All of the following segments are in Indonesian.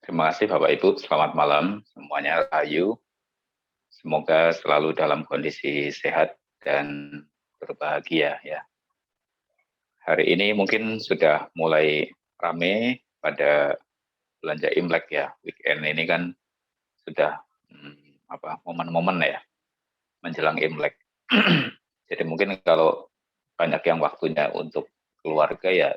Terima kasih Bapak Ibu, selamat malam semuanya, Rahayu. Semoga selalu dalam kondisi sehat dan berbahagia ya. Hari ini mungkin sudah mulai ramai pada belanja Imlek ya. Weekend ini kan sudah momen-momen ya menjelang Imlek. Jadi mungkin kalau banyak yang waktunya untuk keluarga ya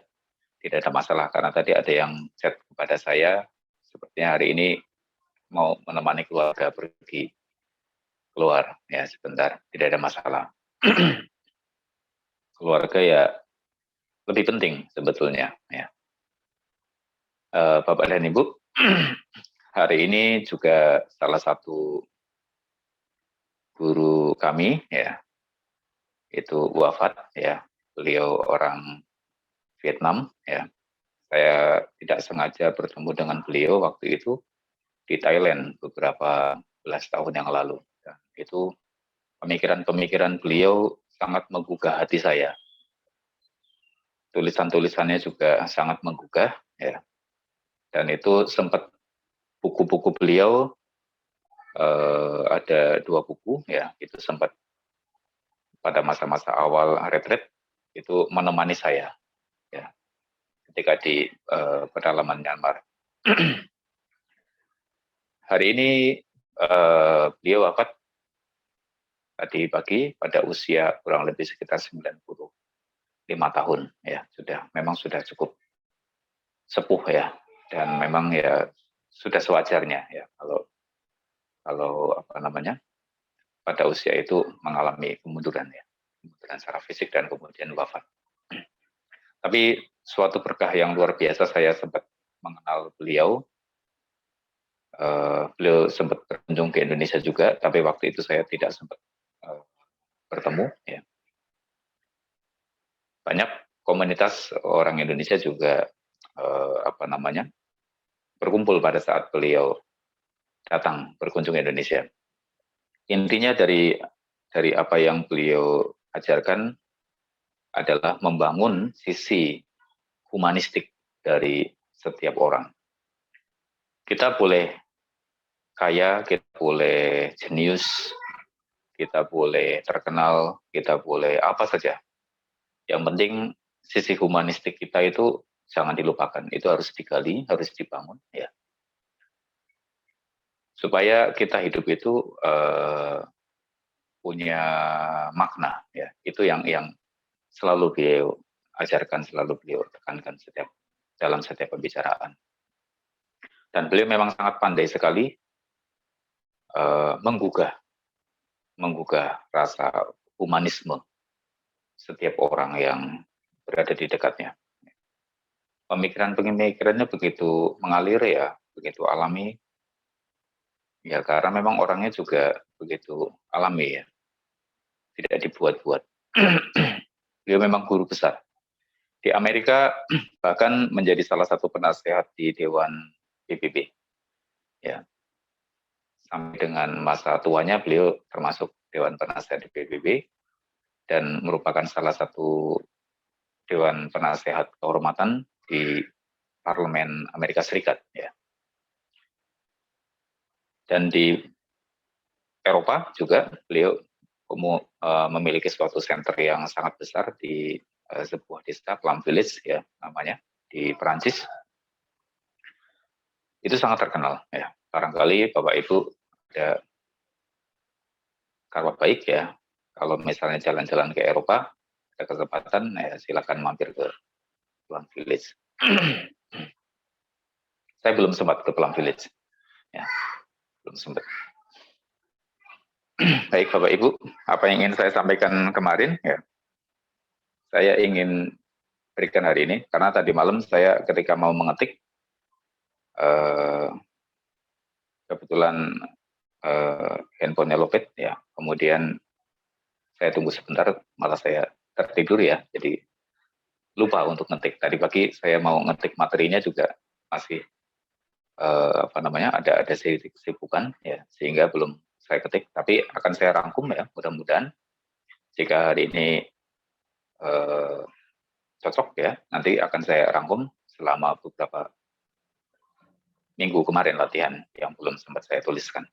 tidak ada masalah, karena tadi ada yang chat kepada saya sepertinya hari ini mau menemani keluarga pergi keluar ya sebentar, tidak ada masalah. Keluarga ya lebih penting sebetulnya ya. Bapak dan Ibu, hari ini juga salah satu guru kami ya itu wafat ya. Beliau orang Vietnam ya. Saya tidak sengaja bertemu dengan beliau waktu itu di Thailand beberapa belas tahun yang lalu. Dan itu pemikiran-pemikiran beliau sangat menggugah hati saya. Tulisan-tulisannya juga sangat menggugah ya. Dan itu sempat buku-buku beliau ada 2 buku ya, itu sempat pada masa-masa awal retret itu menemani saya ya ketika di pedalaman Myanmar. Hari ini beliau wafat tadi pagi pada usia kurang lebih sekitar 95 tahun ya, memang sudah cukup sepuh ya, dan memang ya sudah sewajarnya ya kalau pada usia itu mengalami kemunduran ya, kemunduran secara fisik dan kemudian wafat. Tapi suatu berkah yang luar biasa, saya sempat mengenal beliau. Beliau sempat berkunjung ke Indonesia juga, tapi waktu itu saya tidak sempat bertemu ya. Banyak komunitas orang Indonesia juga berkumpul pada saat beliau datang berkunjung ke Indonesia. Intinya dari apa yang beliau ajarkan adalah membangun sisi humanistik dari setiap orang. Kita boleh kaya, kita boleh jenius, kita boleh terkenal, kita boleh apa saja. Yang penting sisi humanistik kita itu jangan dilupakan. Itu harus digali, harus dibangun ya. Supaya kita hidup itu punya makna ya. Itu yang selalu beliau ajarkan, selalu beliau tekankan dalam setiap pembicaraan. Dan beliau memang sangat pandai sekali menggugah rasa humanisme setiap orang yang berada di dekatnya. Pemikirannya begitu mengalir ya, begitu alami. Ya karena memang orangnya juga begitu alami ya, tidak dibuat-buat. Beliau memang guru besar. Di Amerika bahkan menjadi salah satu penasehat di Dewan PBB. Ya. Sampai dengan masa tuanya beliau termasuk Dewan Penasehat di PBB dan merupakan salah satu Dewan Penasehat kehormatan di Parlemen Amerika Serikat ya. Dan di Eropa juga beliau memiliki suatu center yang sangat besar di sebuah desa, Plum Village ya namanya, di Perancis. Itu sangat terkenal ya. Barangkali Bapak Ibu ada kabar baik ya, kalau misalnya jalan-jalan ke Eropa, ada kesempatan ya silakan mampir ke Plum Village. Saya belum sempat ke Plum Village. Ya, belum sempat. Baik Bapak Ibu, apa yang ingin saya sampaikan kemarin ya, saya ingin berikan hari ini, karena tadi malam saya ketika mau mengetik, kebetulan handphonenya lowbat ya, kemudian saya tunggu sebentar, malah saya tertidur ya, jadi lupa untuk ngetik. Tadi pagi saya mau ngetik materinya juga masih ada kesibukan ya, sehingga belum saya ketik, tapi akan saya rangkum ya, mudah-mudahan jika hari ini cocok ya, nanti akan saya rangkum selama beberapa minggu kemarin latihan yang belum sempat saya tuliskan.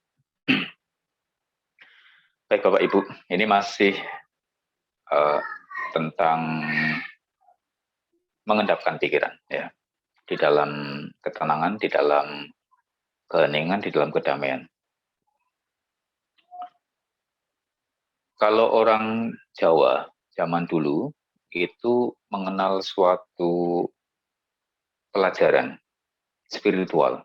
Baik Bapak Ibu, ini masih tentang mengendapkan pikiran ya, di dalam ketenangan, di dalam keheningan, di dalam kedamaian. Kalau orang Jawa zaman dulu itu mengenal suatu pelajaran spiritual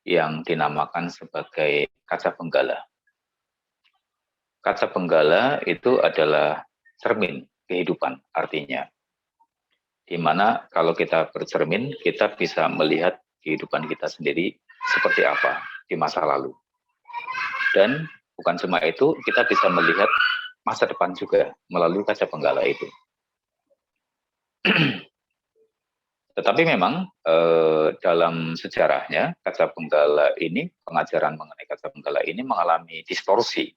yang dinamakan sebagai kaca benggala. Kaca benggala itu adalah cermin kehidupan artinya. Di mana kalau kita bercermin, kita bisa melihat kehidupan kita sendiri seperti apa di masa lalu. Dan bukan cuma itu, kita bisa melihat masa depan juga melalui kaca benggala itu. Tetapi memang dalam sejarahnya kaca benggala ini, pengajaran mengenai kaca benggala ini mengalami distorsi.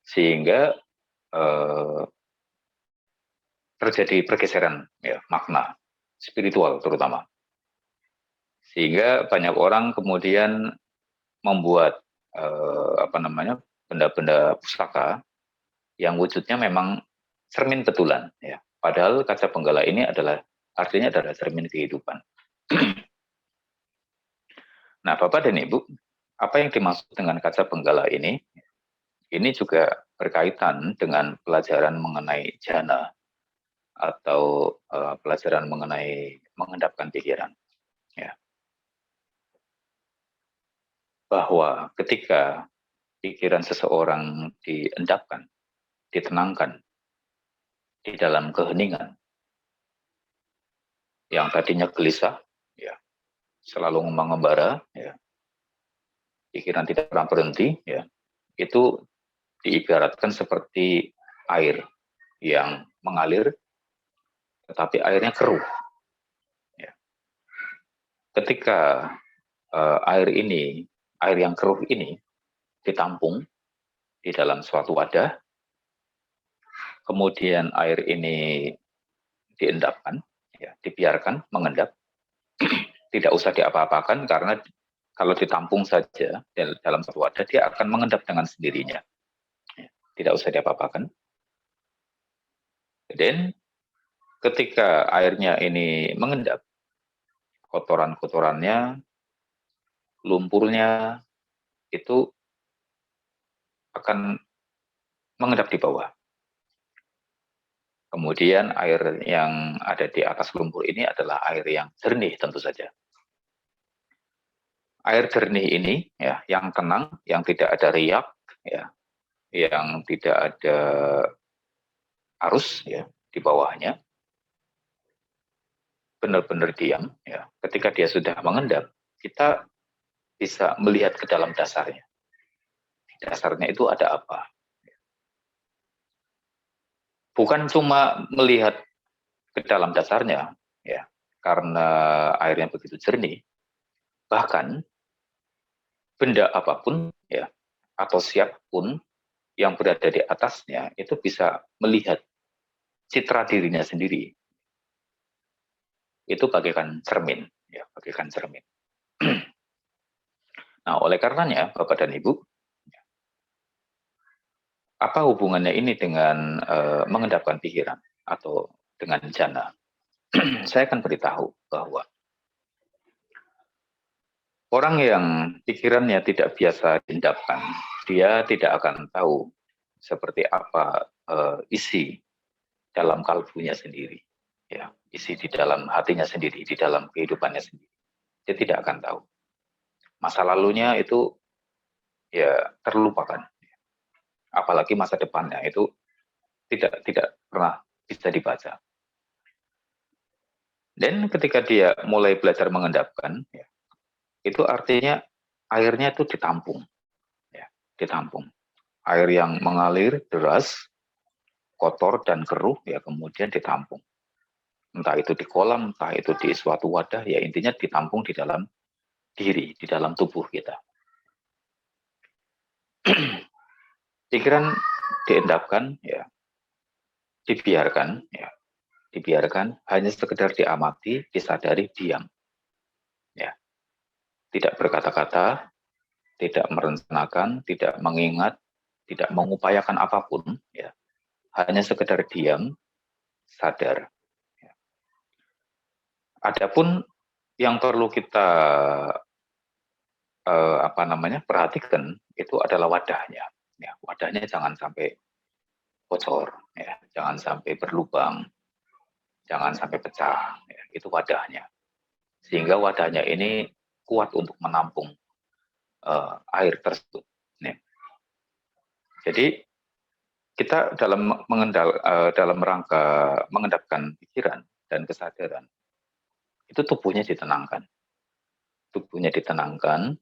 Sehingga terjadi pergeseran ya, makna spiritual terutama. Sehingga banyak orang kemudian membuat benda-benda pusaka yang wujudnya memang cermin betulan ya. Padahal kaca benggala ini artinya adalah cermin kehidupan. Nah, Bapak dan Ibu, apa yang dimaksud dengan kaca benggala ini? Ini juga berkaitan dengan pelajaran mengenai jana atau pelajaran mengenai mengendapkan pikiran. Ya. Bahwa ketika pikiran seseorang diendapkan, ditenangkan di dalam keheningan, yang tadinya gelisah, ya, selalu mengembara, ya, pikiran tidak pernah berhenti, ya, itu diibaratkan seperti air yang mengalir, tetapi airnya keruh. Ya. Ketika air yang keruh ini ditampung di dalam suatu wadah, kemudian air ini diendapkan, ya, dibiarkan mengendap, tidak usah diapa-apakan karena kalau ditampung saja dalam satu wadah dia akan mengendap dengan sendirinya, ya, tidak usah diapa-apakan. Dan ketika airnya ini mengendap, kotoran-kotorannya, lumpurnya itu akan mengendap di bawah. Kemudian air yang ada di atas lumpur ini adalah air yang jernih tentu saja. Air jernih ini ya, yang tenang, yang tidak ada riak, ya, yang tidak ada arus ya di bawahnya, benar-benar diam ya. Ketika dia sudah mengendap, kita bisa melihat ke dalam dasarnya. Di dasarnya itu ada apa? Bukan cuma melihat ke dalam dasarnya ya, karena airnya begitu jernih, bahkan benda apapun ya atau siapapun yang berada di atasnya itu bisa melihat citra dirinya sendiri. Itu bagaikan cermin ya, bagaikan cermin. Nah, oleh karenanya Bapak dan Ibu, apa hubungannya ini dengan mengendapkan pikiran atau dengan jana? Saya akan beritahu bahwa orang yang pikirannya tidak biasa diendapkan, dia tidak akan tahu seperti apa isi dalam kalbunya sendiri, ya, isi di dalam hatinya sendiri, di dalam kehidupannya sendiri. Dia tidak akan tahu. Masa lalunya itu ya terlupakan. Apalagi masa depannya itu tidak pernah bisa dibaca. Dan ketika dia mulai belajar mengendapkan, ya, itu artinya airnya itu ditampung, ya, ditampung. Air yang mengalir deras, kotor dan keruh, ya kemudian ditampung. Entah itu di kolam, entah itu di suatu wadah, ya intinya ditampung di dalam diri, di dalam tubuh kita. Pikiran diendapkan, ya, dibiarkan, ya, dibiarkan hanya sekedar diamati, disadari, diam. Ya. tidak berkata-kata, tidak merencanakan, tidak mengingat, tidak mengupayakan apapun, ya, hanya sekedar diam, sadar. Ya. Adapun yang perlu kita perhatikan itu adalah wadahnya. Ya, wadahnya jangan sampai bocor, ya, jangan sampai berlubang, jangan sampai pecah. Ya, itu wadahnya. Sehingga wadahnya ini kuat untuk menampung air tersebut. Ya. Jadi kita dalam rangka mengendapkan pikiran dan kesadaran itu tubuhnya ditenangkan,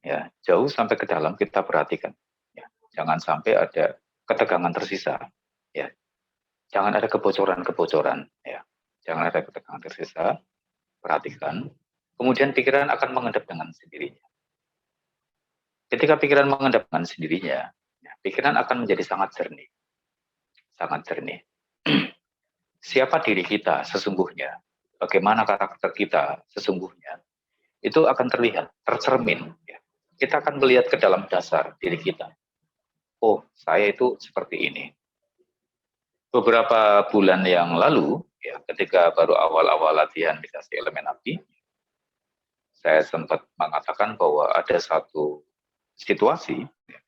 ya, jauh sampai ke dalam kita perhatikan, ya, jangan sampai ada ketegangan tersisa, ya, jangan ada kebocoran, ya, jangan ada ketegangan tersisa, perhatikan, kemudian pikiran akan mengendap dengan sendirinya. Ketika pikiran mengendap dengan sendirinya, ya, pikiran akan menjadi sangat jernih, sangat jernih. Siapa diri kita sesungguhnya, bagaimana karakter kita sesungguhnya, itu akan terlihat, tercermin. Ya. Kita akan melihat ke dalam dasar diri kita. Oh, saya itu seperti ini. Beberapa bulan yang lalu, ya, ketika baru awal-awal latihan dikasih elemen api, saya sempat mengatakan bahwa ada satu situasi, ya,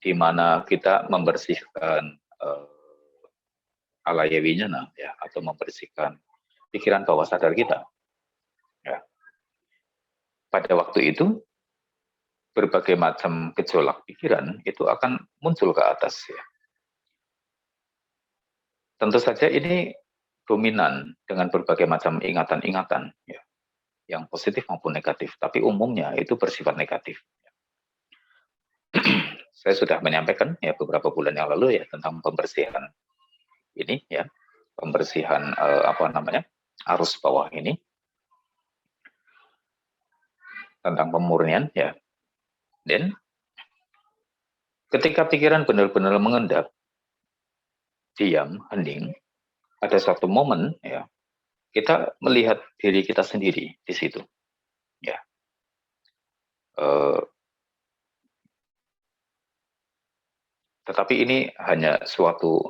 di mana kita membersihkan alaya winyana, ya, atau membersihkan pikiran bawah sadar kita. Ya. Pada waktu itu, berbagai macam gejolak pikiran itu akan muncul ke atas. Ya. Tentu saja ini dominan dengan berbagai macam ingatan-ingatan, ya, yang positif maupun negatif, tapi umumnya itu bersifat negatif. Saya sudah menyampaikan ya beberapa bulan yang lalu ya tentang pembersihan ini, ya, pembersihan arus bawah ini, tentang pemurnian, ya. Dan ketika pikiran benar-benar mengendap, diam, hening, ada satu momen, ya, kita melihat diri kita sendiri di situ, ya. Tetapi ini hanya suatu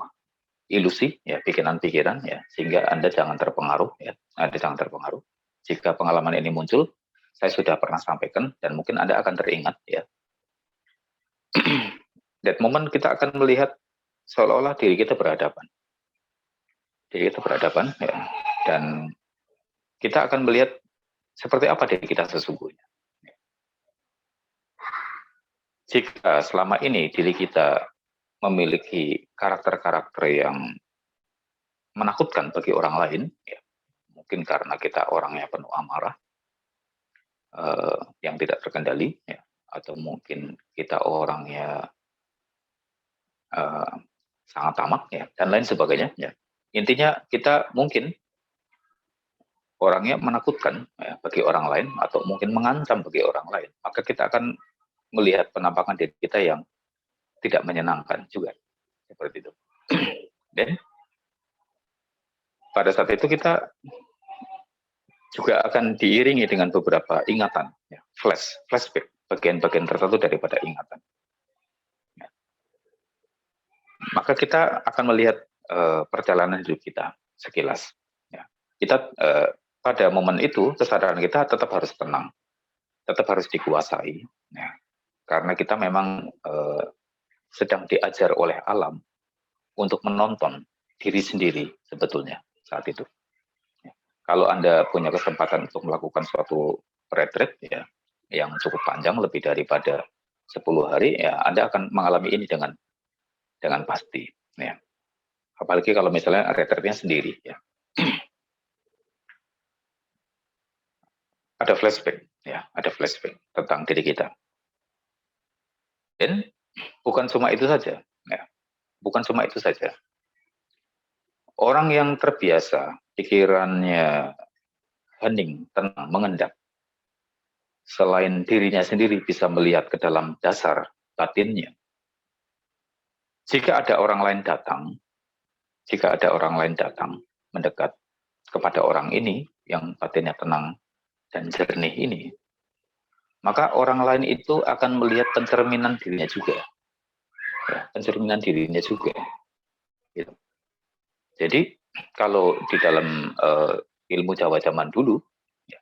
ilusi, ya, pikiran-pikiran, ya, sehingga Anda jangan terpengaruh, ya, Anda jangan terpengaruh. Jika pengalaman ini muncul, saya sudah pernah sampaikan dan mungkin Anda akan teringat, ya. That moment kita akan melihat seolah-olah diri kita berhadapan, ya, dan kita akan melihat seperti apa diri kita sesungguhnya. Jika selama ini diri kita memiliki karakter-karakter yang menakutkan bagi orang lain, ya, mungkin karena kita orangnya penuh amarah, yang tidak terkendali, ya, atau mungkin kita orangnya sangat tamak, ya, dan lain sebagainya. Ya. Intinya kita mungkin orangnya menakutkan, ya, bagi orang lain atau mungkin mengancam bagi orang lain, maka kita akan melihat penampakan diri kita yang tidak menyenangkan juga, seperti itu. Dan pada saat itu kita juga akan diiringi dengan beberapa ingatan, ya, flashback, bagian-bagian tertentu daripada ingatan. Ya. Maka kita akan melihat perjalanan hidup kita sekilas. Ya. Kita pada momen itu kesadaran kita tetap harus tenang, tetap harus dikuasai, ya. Karena kita memang sedang diajar oleh alam untuk menonton diri sendiri sebetulnya saat itu. Ya. Kalau Anda punya kesempatan untuk melakukan suatu retreat, ya, yang cukup panjang lebih daripada 10 hari, ya, Anda akan mengalami ini dengan pasti, ya. Apalagi kalau misalnya retreatnya sendiri, ya. Ada flashback, ya, ada flashback tentang diri kita. Dan bukan cuma itu saja, ya. Bukan cuma itu saja. Orang yang terbiasa pikirannya hening, tenang, mengendap, selain dirinya sendiri bisa melihat ke dalam dasar batinnya. Jika ada orang lain datang mendekat kepada orang ini yang batinnya tenang dan jernih ini, maka orang lain itu akan melihat pencerminan dirinya juga, ya, pencerminan dirinya juga. Gitu. Jadi kalau di dalam ilmu Jawa zaman dulu, ya,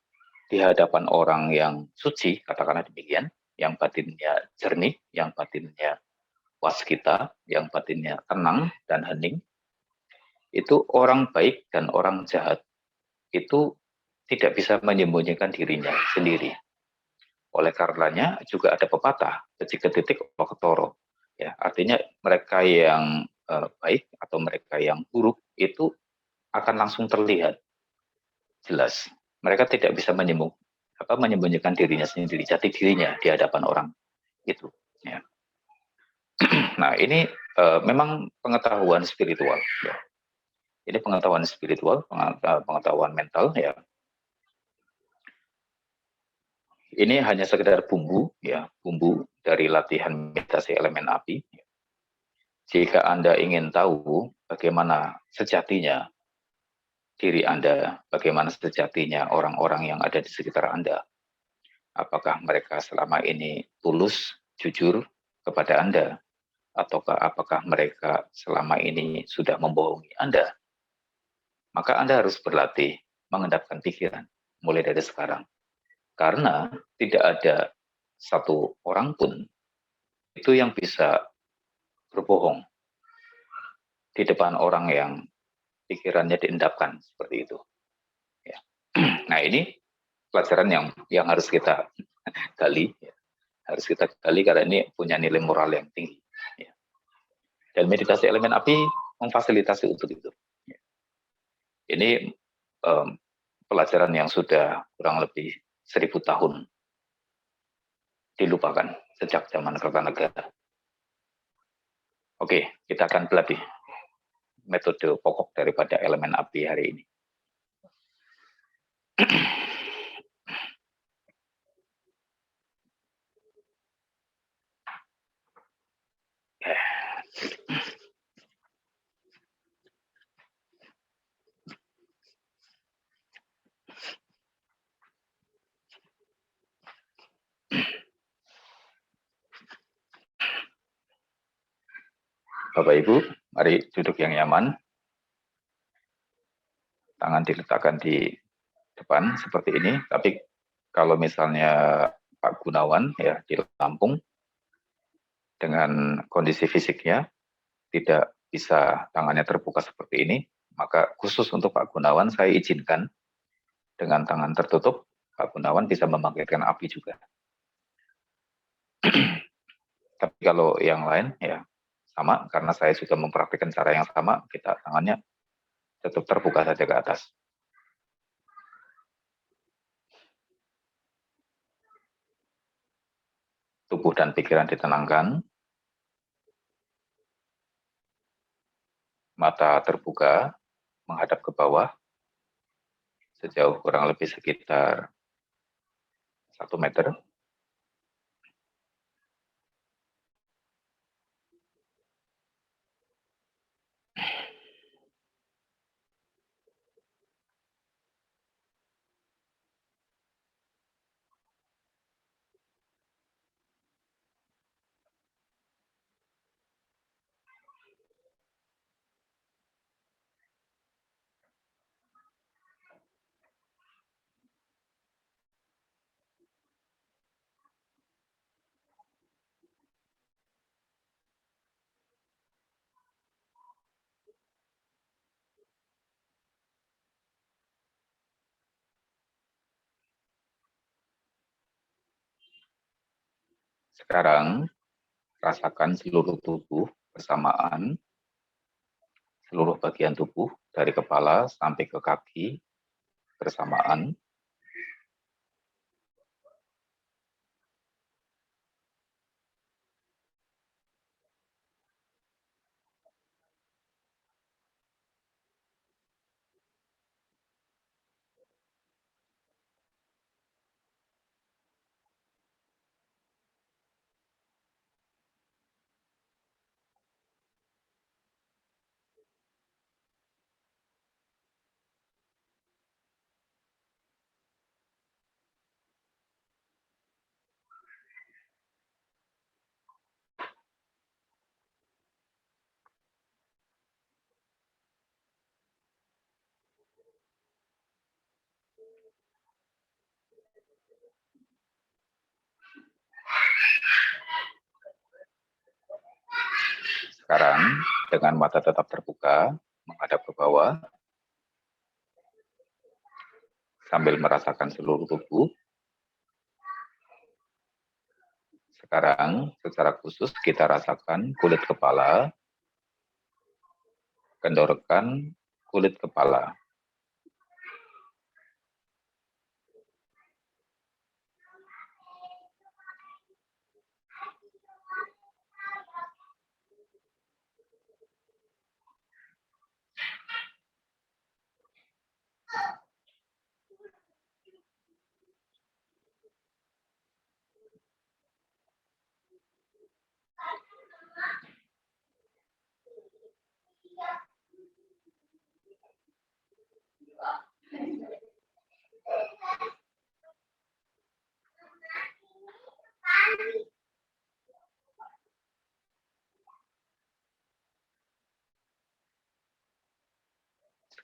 di hadapan orang yang suci, katakanlah demikian, yang batinnya jernih, yang batinnya waskita, yang batinnya tenang dan hening, itu orang baik dan orang jahat itu tidak bisa menyembunyikan dirinya sendiri. Oleh karenanya juga ada pepatah, ketika titik ketoro. Ya, artinya mereka yang baik atau mereka yang buruk itu akan langsung terlihat jelas. Mereka tidak bisa menyembunyikan dirinya sendiri, jati dirinya di hadapan orang itu. Ya. Nah ini memang pengetahuan spiritual. Ya. Ini pengetahuan spiritual, pengetahuan mental. Ya. Ini hanya sekedar bumbu, ya, bumbu dari latihan meditasi elemen api. Jika Anda ingin tahu bagaimana sejatinya diri Anda, bagaimana sejatinya orang-orang yang ada di sekitar Anda, apakah mereka selama ini tulus, jujur kepada Anda, ataukah apakah mereka selama ini sudah membohongi Anda, maka Anda harus berlatih mengendapkan pikiran mulai dari sekarang. Karena tidak ada satu orang pun itu yang bisa berbohong di depan orang yang pikirannya diendapkan seperti itu. Ya. Nah ini pelajaran yang harus kita gali, ya. Harus kita gali karena ini punya nilai moral yang tinggi. Ya. Dan meditasi elemen api memfasilitasi untuk itu. Ya. Ini pelajaran yang sudah kurang lebih 1000 tahun dilupakan sejak zaman Kertanegara. Oke, kita akan berlatih metode pokok daripada elemen api hari ini. Bapak Ibu, mari duduk yang nyaman. Tangan diletakkan di depan seperti ini. Tapi kalau misalnya Pak Gunawan ya di Lampung dengan kondisi fisiknya tidak bisa tangannya terbuka seperti ini, maka khusus untuk Pak Gunawan saya izinkan dengan tangan tertutup, Pak Gunawan bisa membangkitkan api juga. Tapi kalau yang lain ya sama, karena saya juga mempraktikkan cara yang sama, kita tangannya tetap terbuka saja ke atas. Tubuh dan pikiran ditenangkan, mata terbuka, menghadap ke bawah, sejauh kurang lebih sekitar 1 meter. Sekarang rasakan seluruh tubuh bersamaan, seluruh bagian tubuh dari kepala sampai ke kaki bersamaan. Sekarang, dengan mata tetap terbuka, menghadap ke bawah, sambil merasakan seluruh tubuh. Sekarang, secara khusus kita rasakan kulit kepala, kendorkan kulit kepala.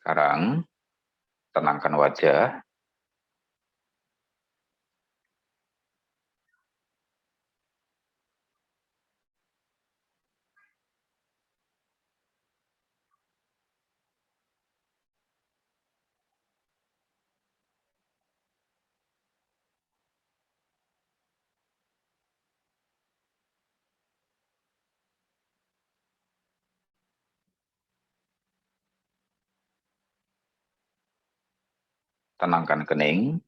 Sekarang, tenangkan wajah, tenangkan kening,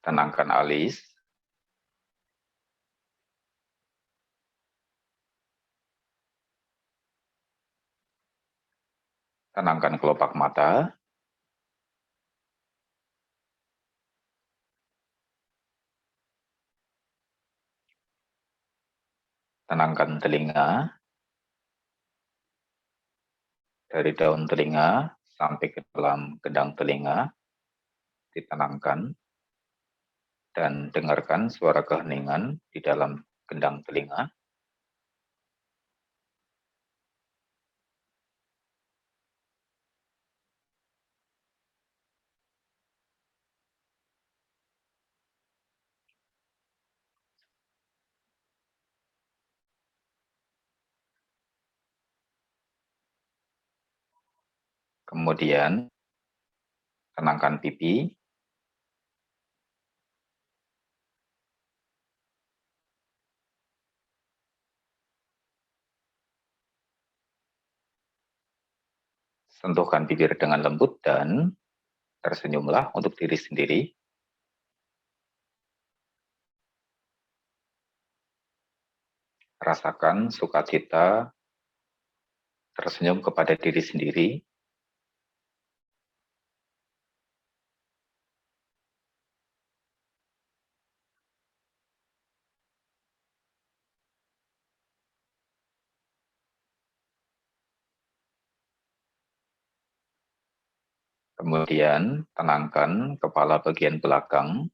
tenangkan alis, tenangkan kelopak mata, tenangkan telinga, dari daun telinga sampai ke dalam gendang telinga, ditenangkan, dan dengarkan suara keheningan di dalam gendang telinga. Kemudian, tenangkan pipi, sentuhkan bibir dengan lembut, dan tersenyumlah untuk diri sendiri. Rasakan sukacita, tersenyum kepada diri sendiri. Kemudian, tenangkan kepala bagian belakang,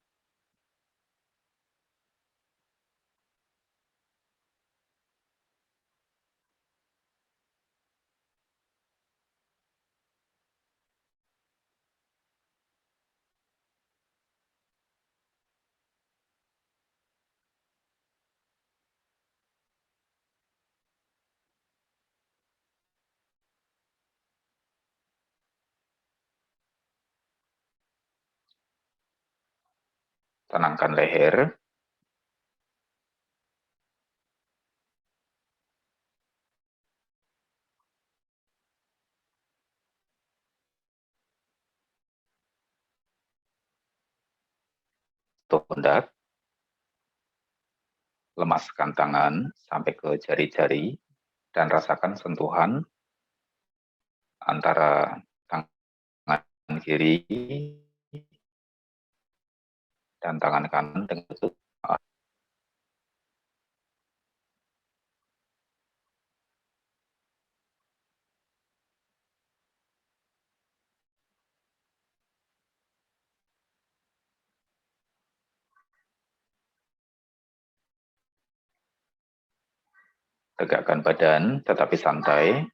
tenangkan leher, pundak, lemaskan tangan sampai ke jari-jari, dan rasakan sentuhan antara tangan kiri dan tangan kanan dengan lutut. Tegakkan badan tetapi santai.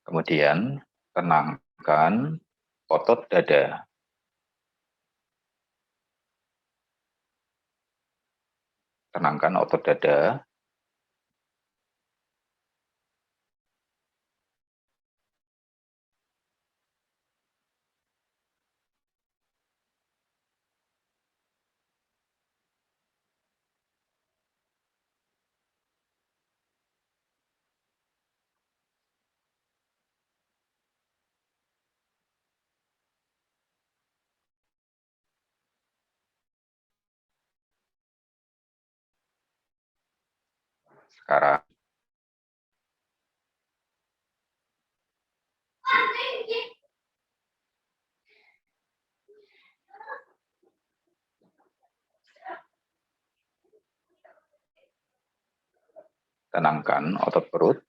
Kemudian tenangkan otot dada. Tenangkan otot dada. Sekarang tenangkan otot perut.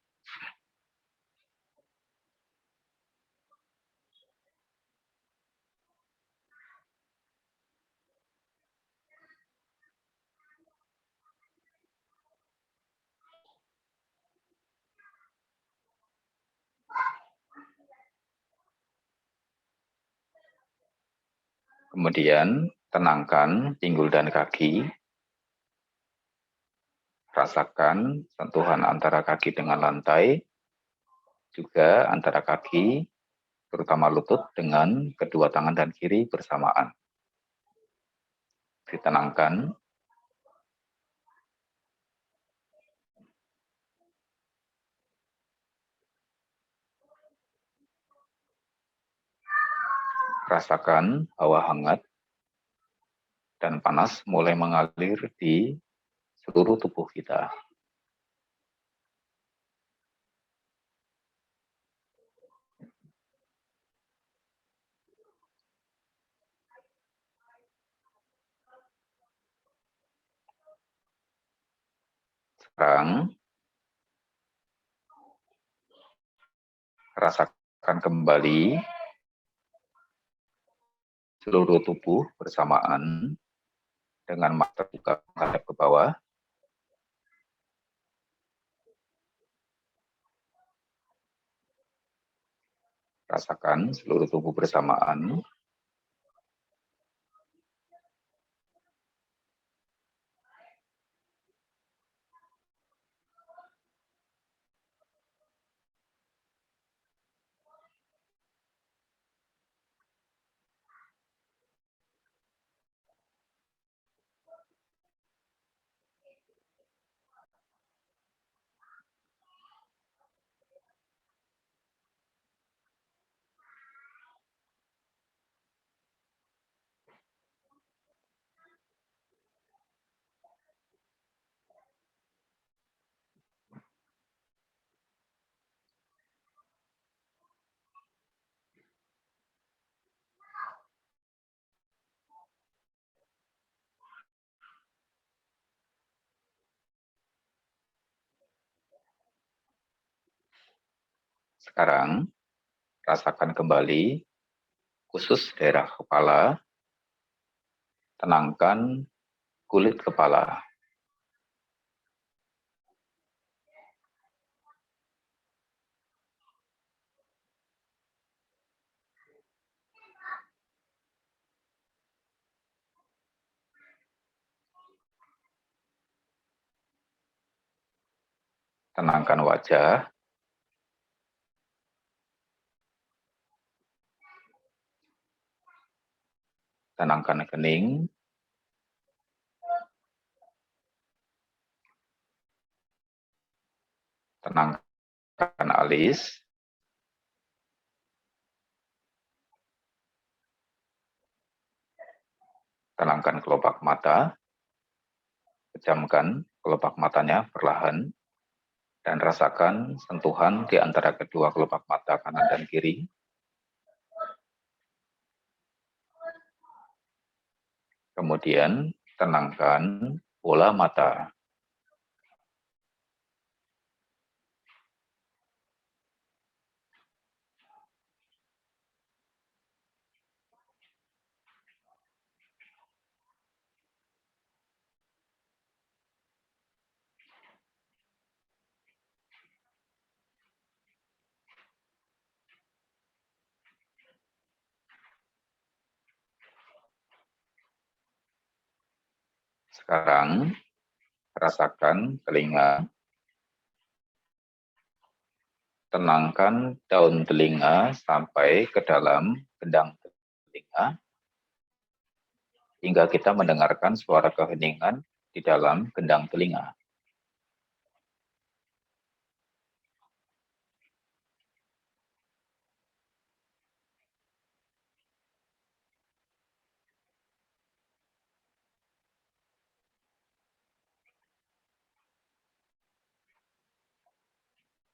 Kemudian tenangkan pinggul dan kaki. Rasakan sentuhan antara kaki dengan lantai, juga antara kaki, terutama lutut, dengan kedua tangan dan kiri bersamaan. Ditenangkan. Rasakan hawa hangat dan panas mulai mengalir di seluruh tubuh kita. Sekarang, rasakan kembali seluruh tubuh bersamaan dengan mata terbuka menghadap ke bawah. Rasakan seluruh tubuh bersamaan. Sekarang, rasakan kembali khusus daerah kepala. Tenangkan kulit kepala. Tenangkan wajah. Tenangkan kening. Tenangkan alis. Tenangkan kelopak mata. Pejamkan kelopak matanya perlahan. Dan rasakan sentuhan di antara kedua kelopak mata kanan dan kiri. Kemudian tenangkan bola mata. Sekarang rasakan telinga, tenangkan daun telinga sampai ke dalam gendang telinga, hingga kita mendengarkan suara keheningan di dalam gendang telinga.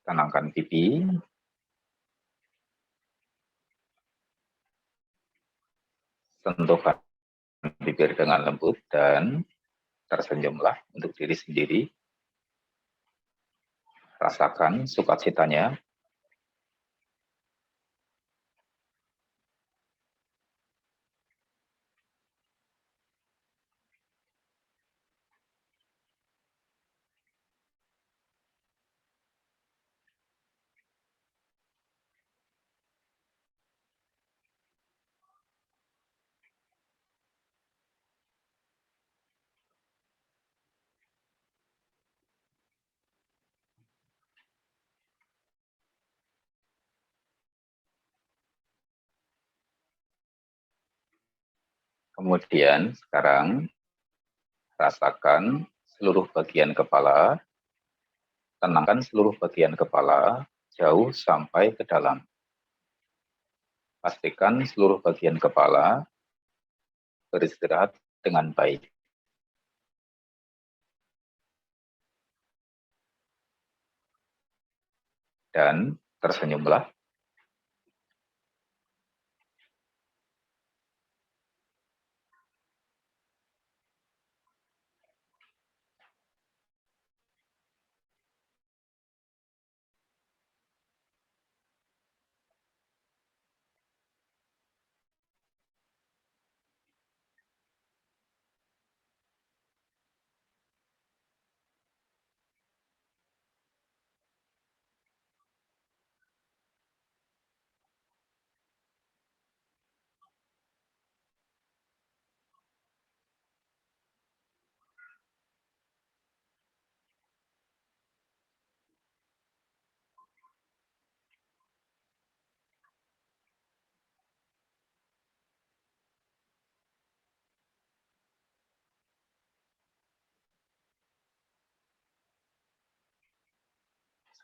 Tenangkan pipi, sentuhkan bibir dengan lembut, dan tersenyumlah untuk diri sendiri. Rasakan sukacitanya. Kemudian sekarang rasakan seluruh bagian kepala, tenangkan seluruh bagian kepala jauh sampai ke dalam. Pastikan seluruh bagian kepala beristirahat dengan baik. Dan tersenyumlah.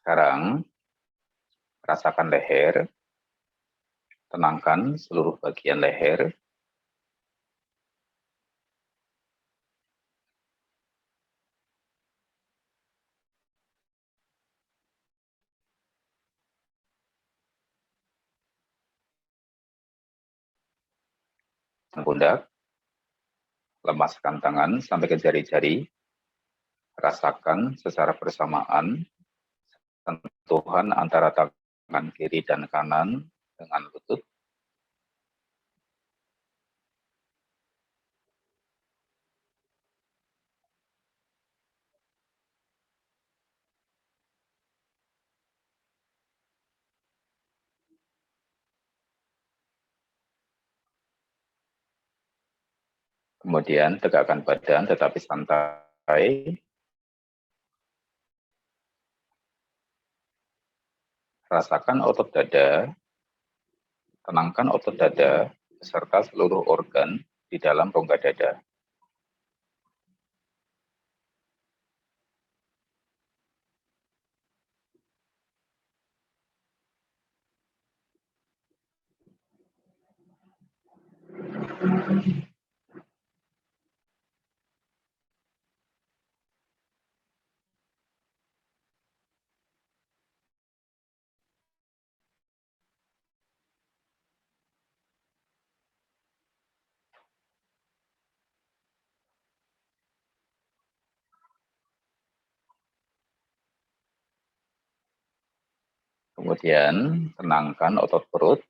Sekarang rasakan leher, tenangkan seluruh bagian leher. Pundak, lemaskan tangan sampai ke jari-jari. Rasakan secara bersamaan sentuhan antara tangan kiri dan kanan dengan lutut. Kemudian tegakkan badan tetapi santai. Rasakan otot dada, tenangkan otot dada beserta seluruh organ di dalam rongga dada. Kemudian tenangkan otot perut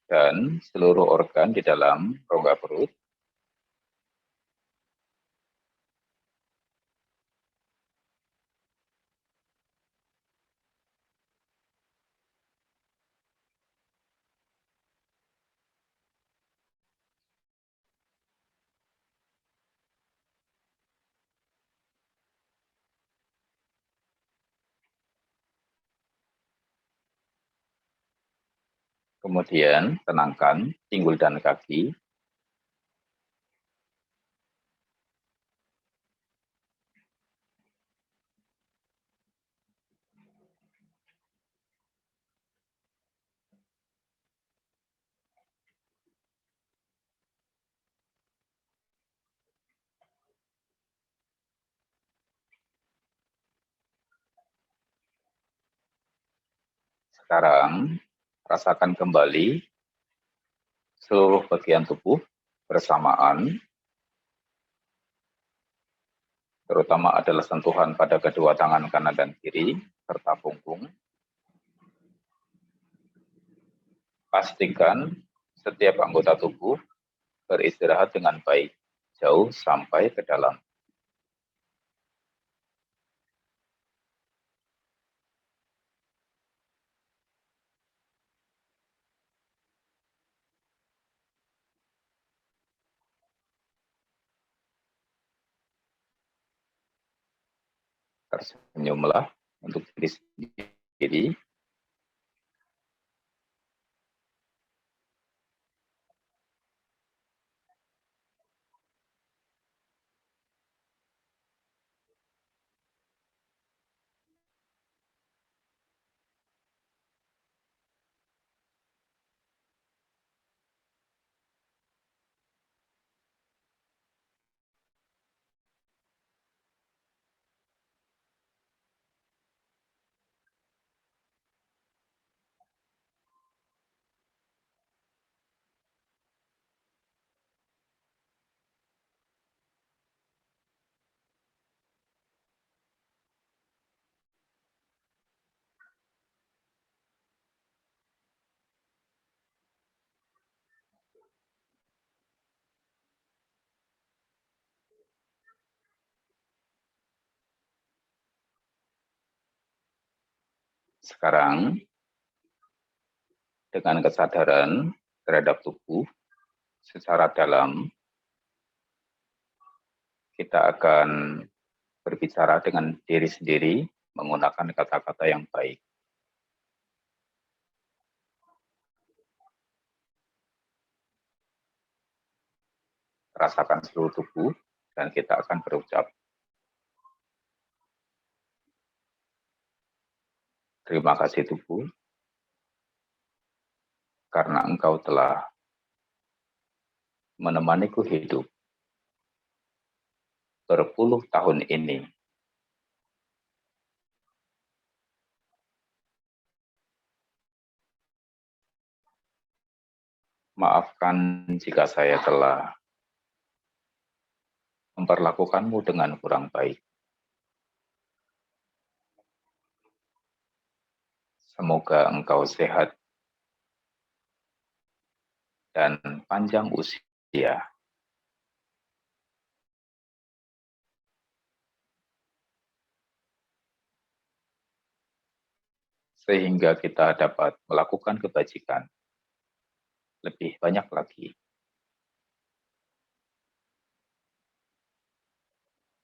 dan seluruh organ di dalam rongga perut. Kemudian tenangkan pinggul dan kaki. Sekarang rasakan kembali seluruh bagian tubuh bersamaan, terutama adalah sentuhan pada kedua tangan kanan dan kiri, serta punggung. Pastikan setiap anggota tubuh beristirahat dengan baik, jauh sampai ke dalam. Tersenyumlah untuk diri sendiri. Sekarang, dengan kesadaran terhadap tubuh secara dalam, kita akan berbicara dengan diri sendiri menggunakan kata-kata yang baik. Rasakan seluruh tubuh dan kita akan berucap, terima kasih tubuh, karena engkau telah menemaniku hidup berpuluh tahun ini. Maafkan jika saya telah memperlakukanmu dengan kurang baik. Semoga engkau sehat dan panjang usia. Sehingga kita dapat melakukan kebajikan lebih banyak lagi.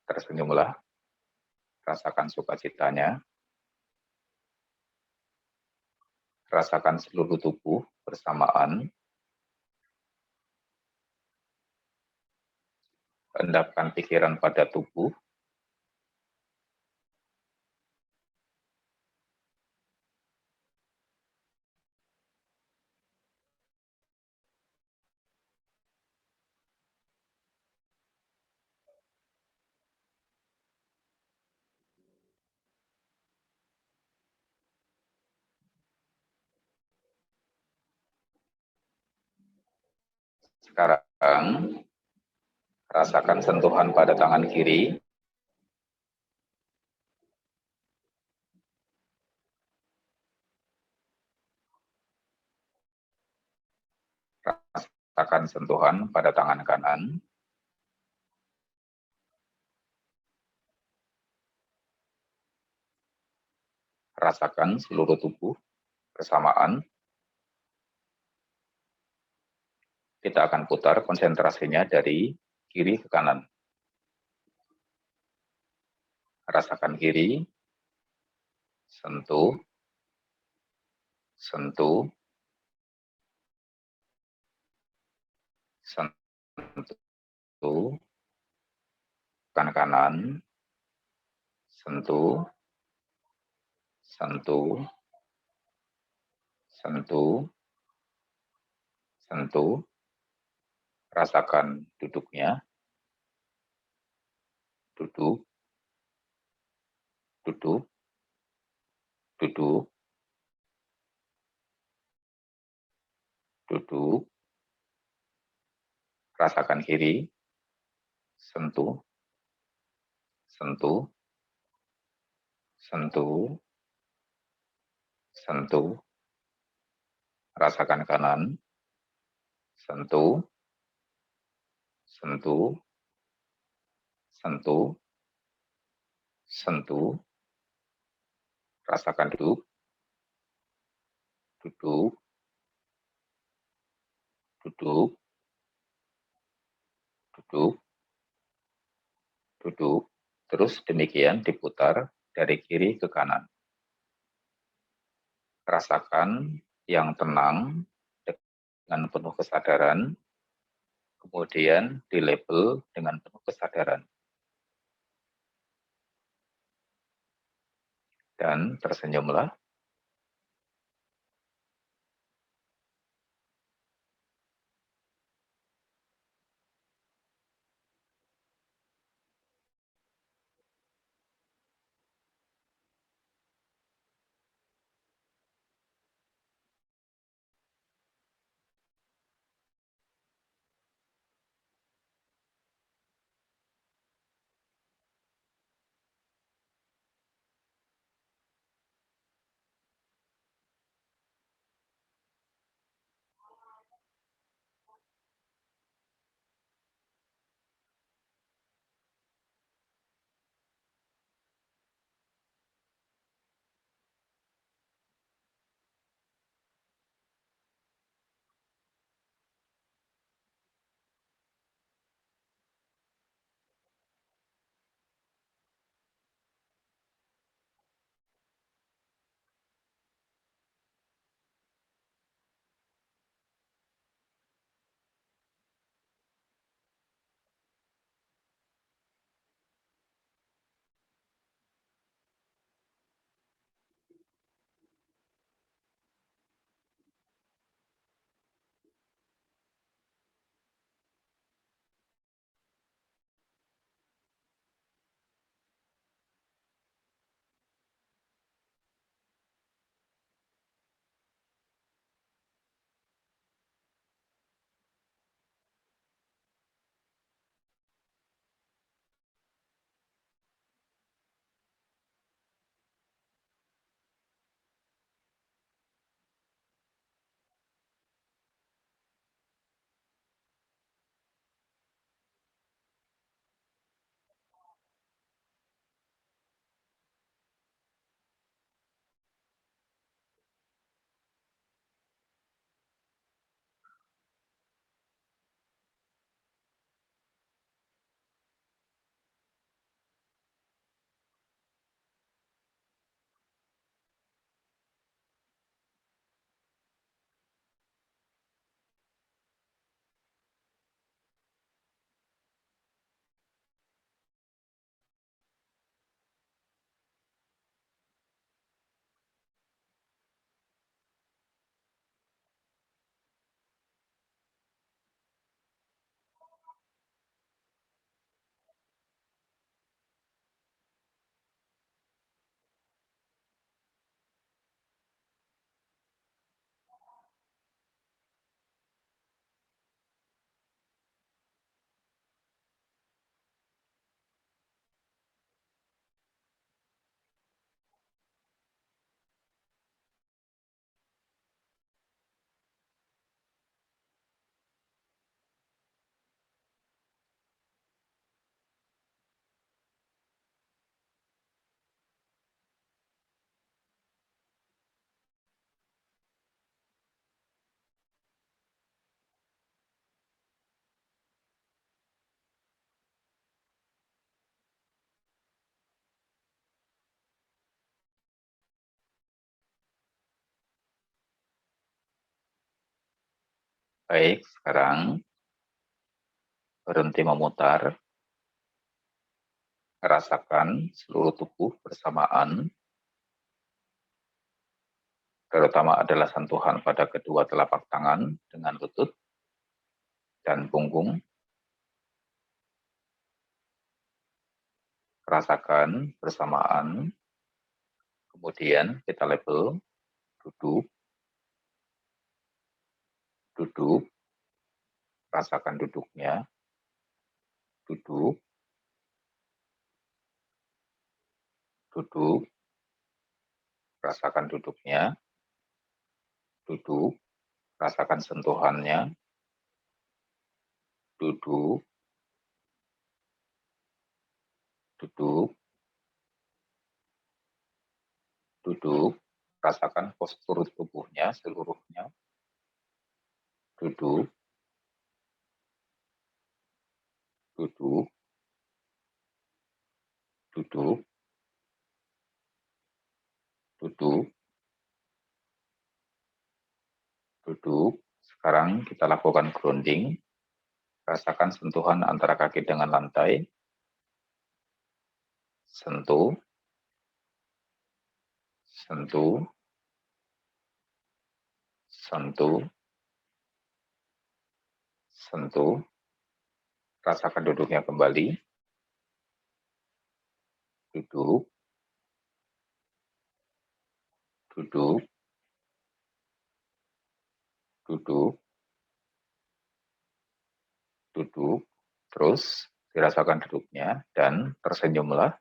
Tersenyumlah, rasakan sukacitanya, rasakan seluruh tubuh bersamaan, endapkan pikiran pada tubuh, sekarang rasakan sentuhan pada tangan kiri, rasakan sentuhan pada tangan kanan, rasakan seluruh tubuh bersamaan. Kita akan putar konsentrasinya dari kiri ke kanan. Rasakan kiri, sentuh, sentuh, sentuh, tekan kanan, sentuh, sentuh, sentuh, sentuh, rasakan duduknya, duduk, duduk, duduk, duduk, rasakan kiri, sentuh, sentuh, sentuh, sentuh, rasakan kanan, sentuh, sentuh, sentuh, sentuh, rasakan duduk, duduk, duduk, duduk, duduk, terus demikian diputar dari kiri ke kanan. Rasakan yang tenang dengan penuh kesadaran, kemudian dilabel dengan penuh kesadaran. Dan tersenyumlah. Baik, sekarang berhenti memutar, rasakan seluruh tubuh bersamaan, terutama adalah sentuhan pada kedua telapak tangan dengan lutut dan punggung. Rasakan bersamaan, kemudian kita label duduk, duduk, rasakan duduknya, duduk, duduk, rasakan duduknya, duduk, rasakan sentuhannya, duduk, duduk, duduk, rasakan postur tubuhnya seluruhnya, duduk, duduk, duduk, duduk, duduk. Sekarang kita lakukan grounding, rasakan sentuhan antara kaki dengan lantai, sentuh, sentuh, sentuh, sentuh, rasakan duduknya kembali, duduk, duduk, duduk, duduk, terus dirasakan duduknya dan tersenyumlah.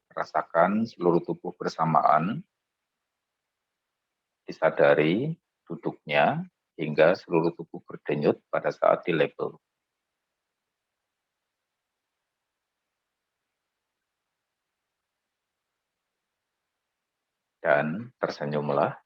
Rasakan seluruh tubuh bersamaan, disadari duduknya hingga seluruh tubuh berdenyut pada saat di label. Dan tersenyumlah.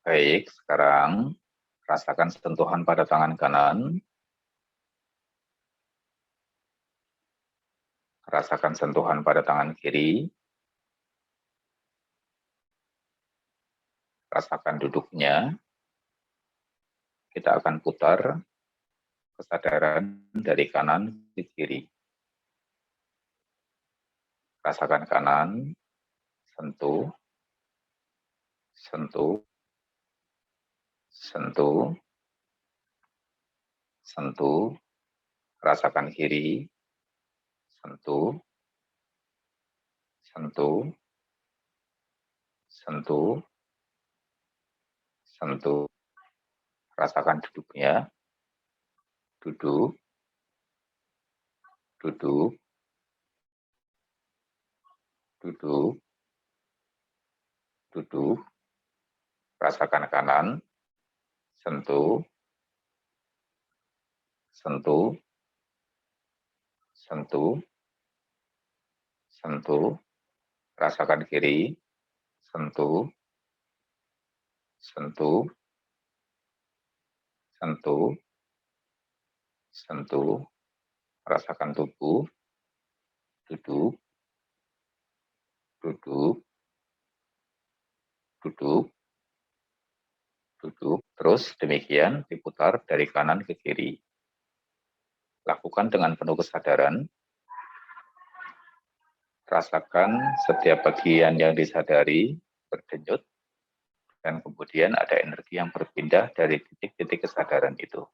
Baik, sekarang rasakan sentuhan pada tangan kanan, rasakan sentuhan pada tangan kiri, rasakan duduknya. Kita akan putar kesadaran dari kanan ke kiri. Rasakan kanan, sentuh, sentuh, sentuh, sentuh, rasakan kiri, sentuh, sentuh, sentuh, sentuh, rasakan duduknya, duduk, duduk, duduk, duduk, rasakan kanan, sentuh, sentuh, sentuh, sentuh, rasakan kiri, sentuh, sentuh, sentuh, sentuh, rasakan tubuh, duduk, duduk, duduk, duduk, terus demikian diputar dari kanan ke kiri. Lakukan dengan penuh kesadaran. Rasakan setiap bagian yang disadari berdenyut, dan kemudian ada energi yang berpindah dari titik-titik kesadaran itu.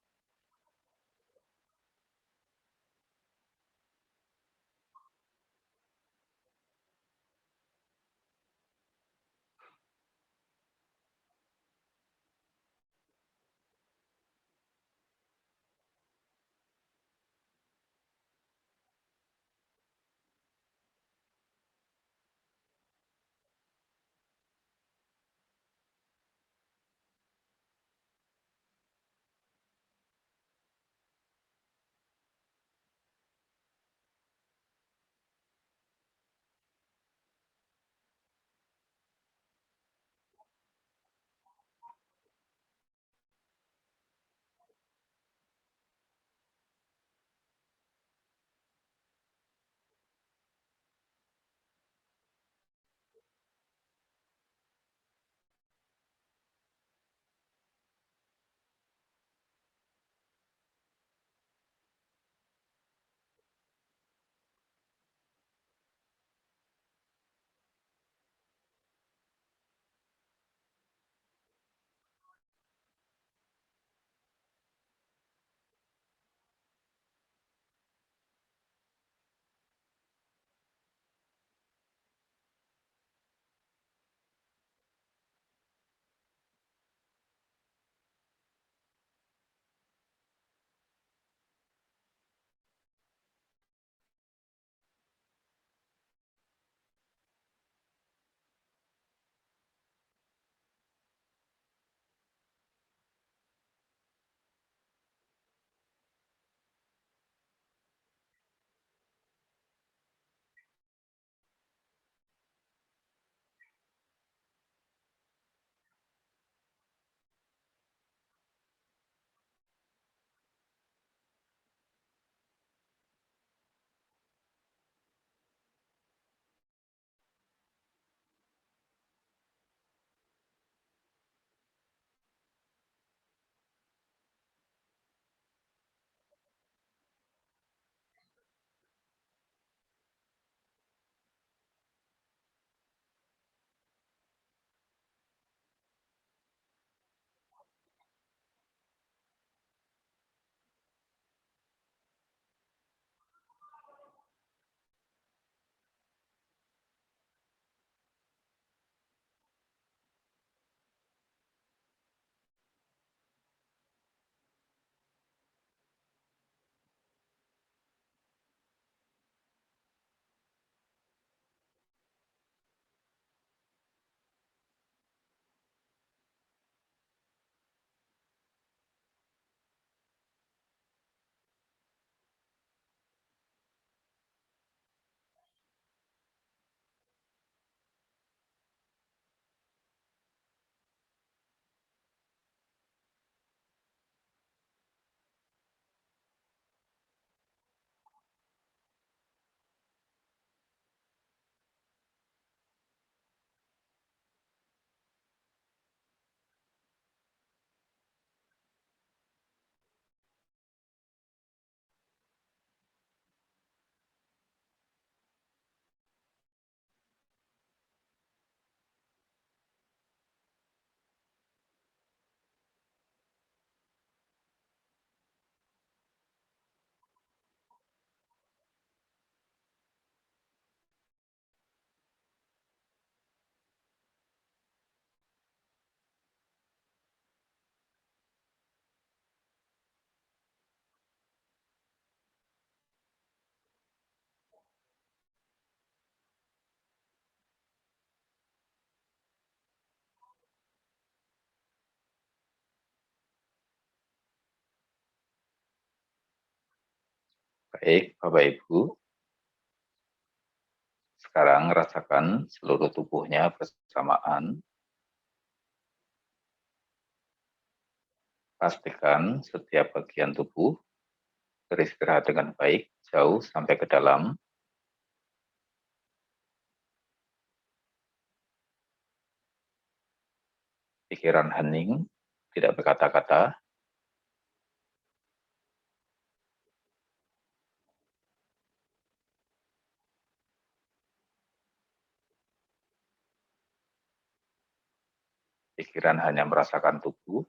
Baik, Bapak Ibu, sekarang rasakan seluruh tubuhnya bersamaan. Pastikan setiap bagian tubuh beristirahat dengan baik, jauh sampai ke dalam. Pikiran hening, tidak berkata-kata. pikiran hanya merasakan tubuh,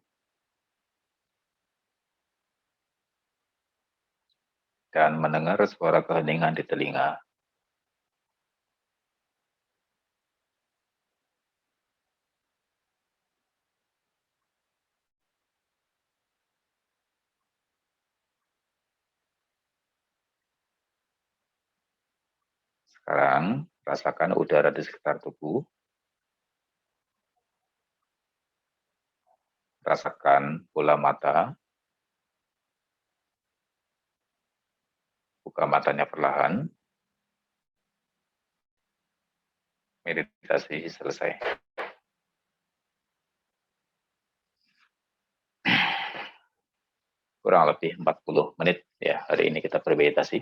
dan mendengar suara keheningan di telinga. Sekarang, rasakan udara di sekitar tubuh, rasakan bola mata, buka matanya perlahan, meditasi selesai. Kurang lebih 40 menit ya hari ini kita bermeditasi.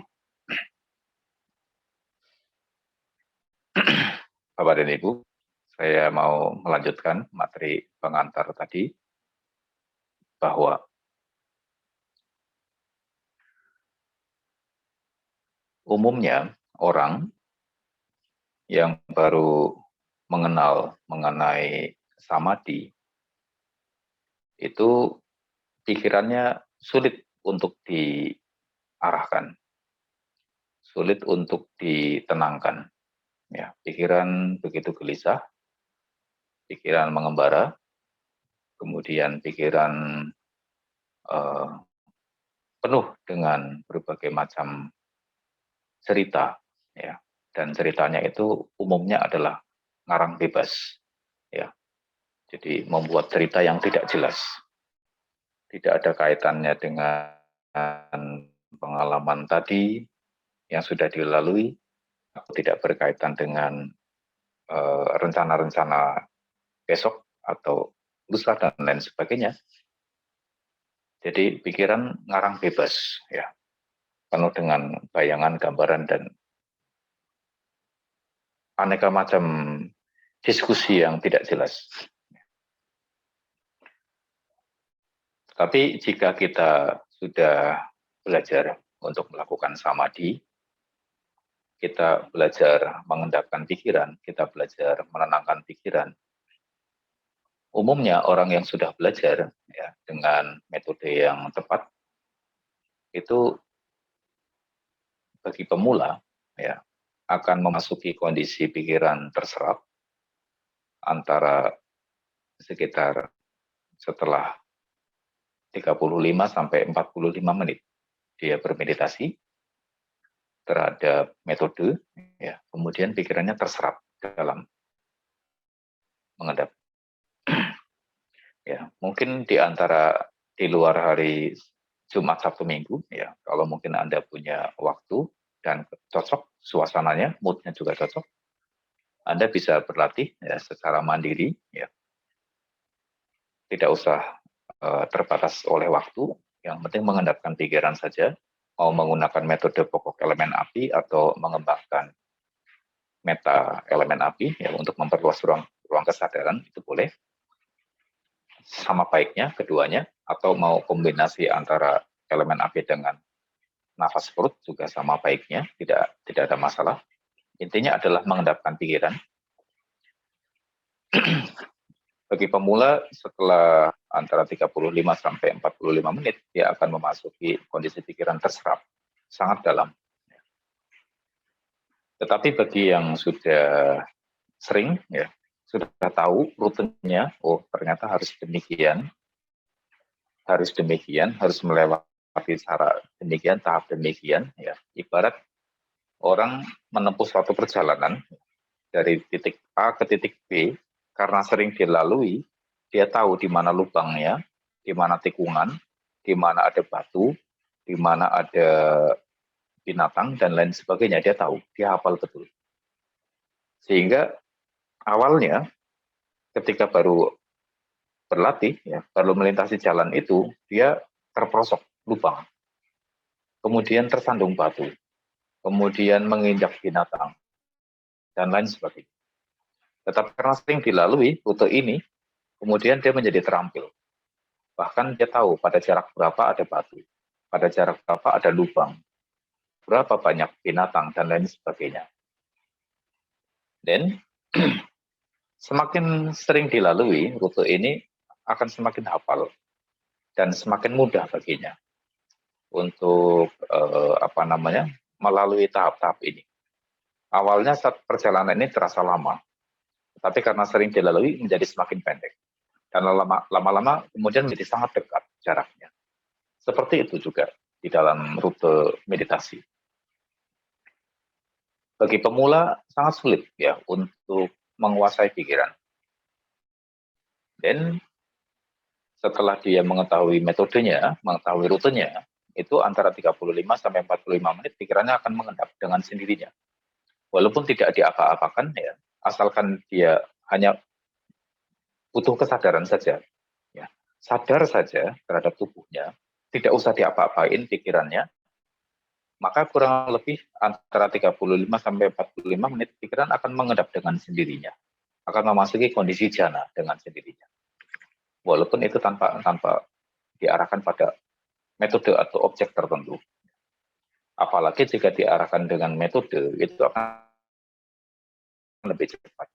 Bapak dan Ibu, saya mau melanjutkan materi pengantar tadi, bahwa umumnya orang yang baru mengenal mengenai samadhi, itu pikirannya sulit untuk diarahkan, sulit untuk ditenangkan. Ya, pikiran begitu gelisah, pikiran mengembara, kemudian pikiran penuh dengan berbagai macam cerita, ya, dan ceritanya itu umumnya adalah ngarang bebas, ya. Jadi membuat cerita yang tidak jelas, tidak ada kaitannya dengan pengalaman tadi yang sudah dilalui, atau tidak berkaitan dengan rencana-rencana besok atau lusa dan lain sebagainya. Jadi pikiran ngarang bebas, ya, penuh dengan bayangan, gambaran, dan aneka macam diskusi yang tidak jelas. Tapi jika kita sudah belajar untuk melakukan samadhi, kita belajar mengendapkan pikiran, kita belajar menenangkan pikiran. Umumnya orang yang sudah belajar ya, dengan metode yang tepat, itu bagi pemula ya, akan memasuki kondisi pikiran terserap antara sekitar setelah 35 sampai 45 menit dia bermeditasi terhadap metode, ya, kemudian pikirannya terserap dalam mengendap. Ya, mungkin di luar hari Jumat, Sabtu, Minggu, ya, kalau mungkin Anda punya waktu dan cocok suasananya, moodnya juga cocok, Anda bisa berlatih ya, secara mandiri, ya, tidak usah terbatas oleh waktu, yang penting mengendapkan pikiran saja, mau menggunakan metode pokok elemen api atau mengembangkan meta elemen api ya, untuk memperluas ruang kesadaran, itu boleh. Sama baiknya keduanya, atau mau kombinasi antara elemen api dengan nafas perut juga sama baiknya, tidak ada masalah. Intinya adalah mengendapkan pikiran. Bagi pemula, setelah antara 35 sampai 45 menit, dia akan memasuki kondisi pikiran terserap sangat dalam. Tetapi bagi yang sudah sering, ya, sudah tahu rutenya, oh ternyata harus demikian, harus melewati cara demikian, tahap demikian, ya. Ibarat orang menempuh suatu perjalanan dari titik A ke titik B, karena sering dilalui, dia tahu di mana lubangnya, di mana tikungan, di mana ada batu, di mana ada binatang, dan lain sebagainya. Dia tahu, dia hafal betul. Sehingga awalnya ketika baru berlatih, ya, baru melintasi jalan itu, dia terperosok lubang, kemudian tersandung batu, kemudian menginjak binatang, dan lain sebagainya. Tetapi karena sering dilalui rute ini, kemudian dia menjadi terampil. Bahkan dia tahu pada jarak berapa ada batu, pada jarak berapa ada lubang, berapa banyak binatang, dan lain sebagainya. Dan Semakin sering dilalui, rute ini akan semakin hafal dan semakin mudah baginya untuk melalui tahap-tahap ini. Awalnya saat perjalanan ini terasa lama, tapi karena sering dilalui menjadi semakin pendek. Dan lama-lama kemudian menjadi sangat dekat jaraknya. Seperti itu juga di dalam rute meditasi. Bagi pemula sangat sulit ya untuk menguasai pikiran. Dan setelah dia mengetahui metodenya, mengetahui rutenya, itu antara 35 sampai 45 menit pikirannya akan mengendap dengan sendirinya. Walaupun tidak diapa-apakan ya, asalkan dia hanya butuh kesadaran saja. Ya. Sadar saja terhadap tubuhnya, tidak usah diapa-apain pikirannya, maka kurang lebih antara 35 sampai 45 menit pikiran akan mengendap dengan sendirinya. Akan memasuki kondisi jana dengan sendirinya. Walaupun itu tanpa diarahkan pada metode atau objek tertentu. Apalagi jika diarahkan dengan metode, itu akan lebih cepat.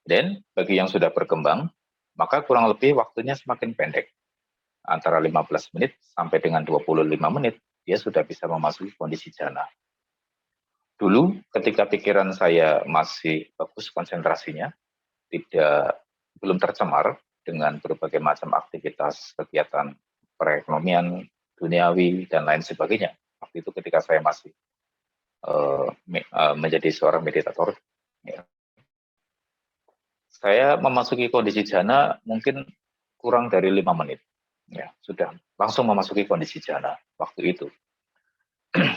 Dan bagi yang sudah berkembang, maka kurang lebih waktunya semakin pendek. Antara 15 menit sampai dengan 25 menit, dia sudah bisa memasuki kondisi jana. Dulu ketika pikiran saya masih bagus konsentrasinya, belum tercemar dengan berbagai macam aktivitas kegiatan perekonomian, duniawi, dan lain sebagainya. Waktu itu ketika saya masih menjadi seorang meditator, ya, saya memasuki kondisi jana mungkin kurang dari 5 menit. Ya, sudah langsung memasuki kondisi jana waktu itu.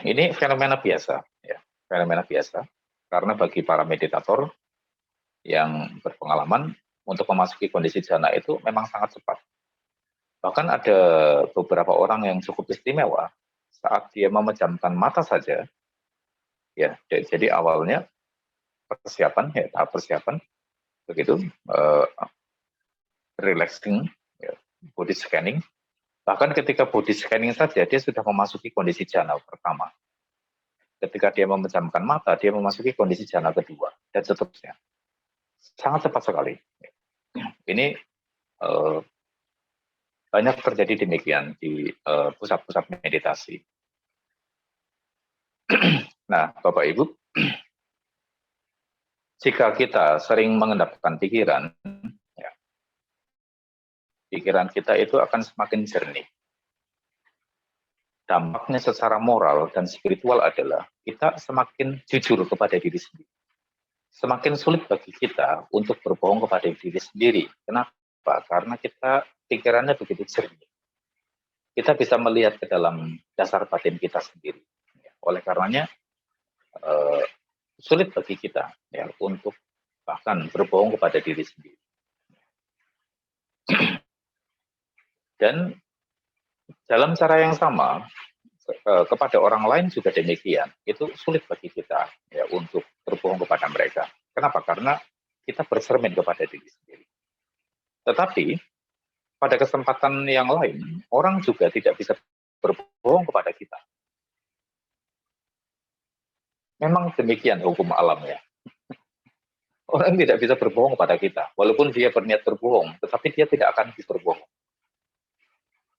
Ini fenomena biasa, ya, fenomena biasa. Karena bagi para meditator yang berpengalaman untuk memasuki kondisi jana itu memang sangat cepat. Bahkan ada beberapa orang yang cukup istimewa saat dia memejamkan mata saja, ya. Jadi awalnya persiapan, ya, tahap persiapan, begitu, relaxing, ya, body scanning. Bahkan ketika body scanning saja dia sudah memasuki kondisi jana pertama. Ketika dia memejamkan mata, dia memasuki kondisi jana kedua, dan seterusnya. Sangat cepat sekali. Ini banyak terjadi demikian di pusat-pusat meditasi. Nah, Bapak Ibu, jika kita sering mengendapkan pikiran, ya, pikiran kita itu akan semakin jernih. Dampaknya secara moral dan spiritual adalah kita semakin jujur kepada diri sendiri. Semakin sulit bagi kita untuk berbohong kepada diri sendiri. Kenapa? Karena kita pikirannya begitu jernih. Kita bisa melihat ke dalam dasar batin kita sendiri. Oleh karenanya, sulit bagi kita ya untuk bahkan berbohong kepada diri sendiri. Dan dalam cara yang sama, kepada orang lain juga demikian. Itu sulit bagi kita ya untuk berbohong kepada mereka. Kenapa? Karena kita bercermin kepada diri sendiri. Tetapi pada kesempatan yang lain, orang juga tidak bisa berbohong kepada kita. Memang demikian hukum alam ya. Orang tidak bisa berbohong kepada kita. Walaupun dia berniat berbohong, tetapi dia tidak akan bisa berbohong.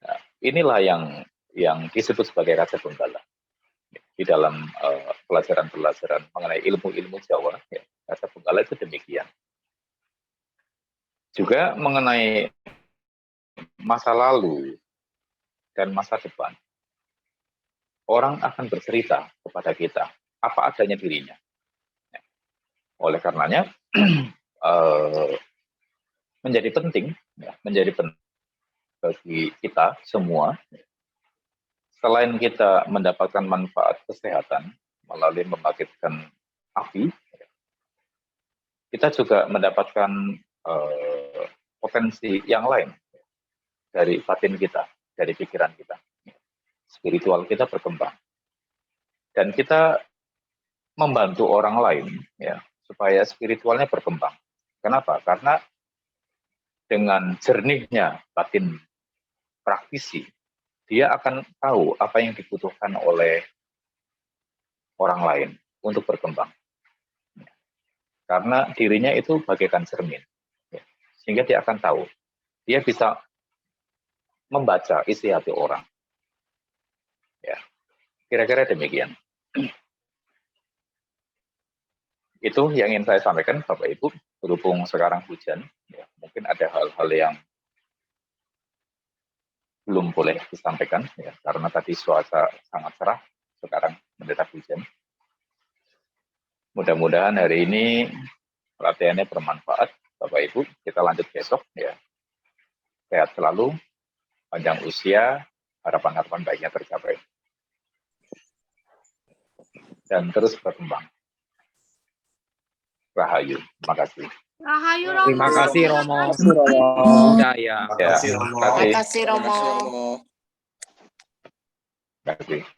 Nah, inilah yang disebut sebagai Raja Benggala. Di dalam pelajaran-pelajaran mengenai ilmu-ilmu Jawa, ya, Raja Benggala itu demikian. Juga mengenai masa lalu dan masa depan, orang akan bercerita kepada kita apa adanya dirinya. Oleh karenanya, menjadi penting bagi kita semua, selain kita mendapatkan manfaat kesehatan melalui membangkitkan api, kita juga mendapatkan potensi yang lain dari batin kita, dari pikiran kita. Spiritual kita berkembang. Dan kita membantu orang lain ya supaya spiritualnya berkembang. Kenapa? Karena dengan jernihnya batin praktisi, dia akan tahu apa yang dibutuhkan oleh orang lain untuk berkembang. Karena dirinya itu bagaikan cermin. Ya. Sehingga dia akan tahu. Dia bisa membaca isi hati orang. Ya. Kira-kira demikian. Itu yang ingin saya sampaikan, Bapak Ibu. Berhubung sekarang hujan, ya, mungkin ada hal-hal yang belum boleh disampaikan, ya, karena tadi cuaca sangat cerah, sekarang mendadak hujan. Mudah-mudahan hari ini pelatihannya bermanfaat, Bapak Ibu. Kita lanjut besok, ya. Sehat selalu, panjang usia, harapan-harapan baiknya tercapai. Dan terus berkembang. Rahayu. Terima kasih. Rahayu Romo. Terima kasih Romo. Ya, Terima kasih Romo. terima kasih. Terima kasih Romo. Terima kasih.